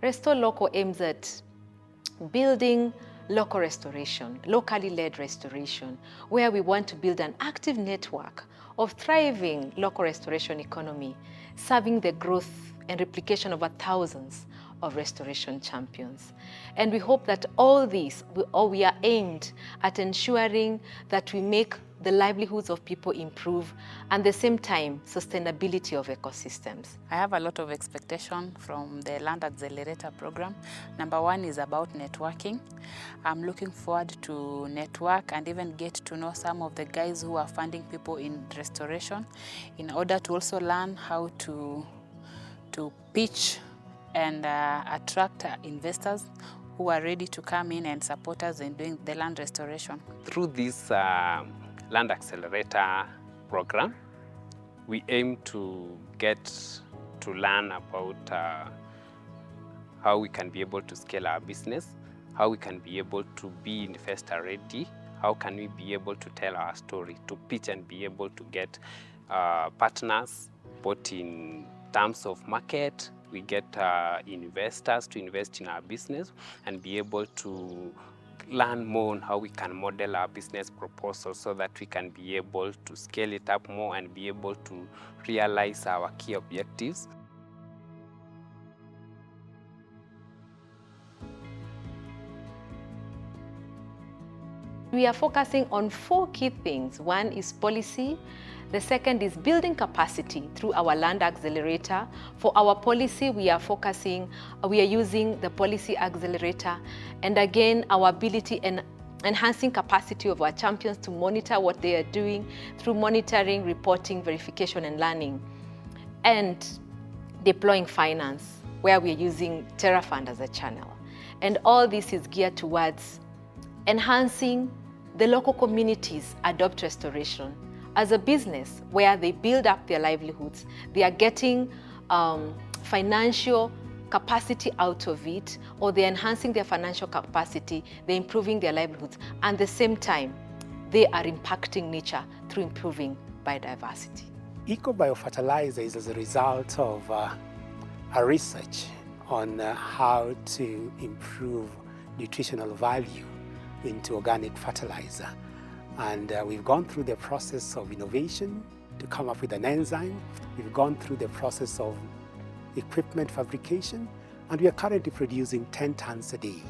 Restore Local aims at building local restoration, locally led restoration, where we want to build an active network of thriving local restoration economy, serving the growth and replication of thousands of restoration champions. And we hope that all this, we are aimed at ensuring that we make the livelihoods of people improve, and at the same time, sustainability of ecosystems. I have a lot of expectation from the Land Accelerator Program. Number one is about networking. I'm looking forward to network and even get to know some of the guys who are funding people in restoration, in order to also learn how to pitch and attract investors who are ready to come in and support us in doing the land restoration. Through this Land Accelerator Program, we aim to get to learn about how we can be able to scale our business, how we can be able to be investor ready, how can we be able to tell our story, to pitch and be able to get partners, both in terms of market. We get investors to invest in our business and be able to learn more on how we can model our business proposal so that we can be able to scale it up more and be able to realize our key objectives. We are focusing on 4 key things. One is policy. The second is building capacity through our Land Accelerator. For our policy, we are using the Policy Accelerator. And again, our ability and enhancing capacity of our champions to monitor what they are doing through monitoring, reporting, verification, and learning. And deploying finance, where we are using TerraFund as a channel. And all this is geared towards enhancing the local communities adopt restoration as a business where they build up their livelihoods. They are getting financial capacity out of it, or they're enhancing their financial capacity, they're improving their livelihoods, and at the same time, they are impacting nature through improving biodiversity. Eco-biofertilizer is as a result of a research on how to improve nutritional value into organic fertilizer. And we've gone through the process of innovation to come up with an enzyme. We've gone through the process of equipment fabrication, and we are currently producing 10 tons a day.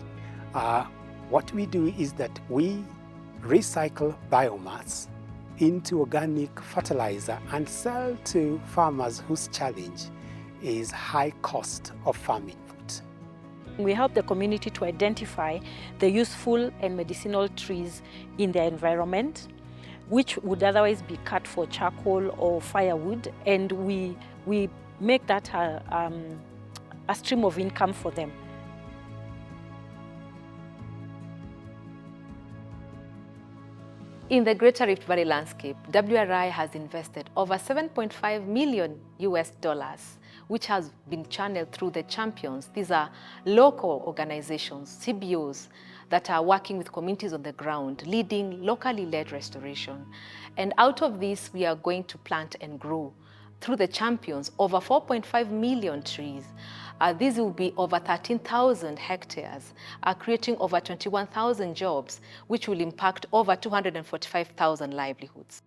What we do is that we recycle biomass into organic fertilizer and sell to farmers whose challenge is high cost of farming. We help the community to identify the useful and medicinal trees in their environment, which would otherwise be cut for charcoal or firewood, and we make that a stream of income for them. In the Greater Rift Valley landscape, WRI has invested over $7.5 million US, which has been channeled through the champions. These are local organizations, CBOs, that are working with communities on the ground, leading locally led restoration. And out of this, we are going to plant and grow through the champions over 4.5 million trees. These will be over 13,000 hectares, creating over 21,000 jobs, which will impact over 245,000 livelihoods.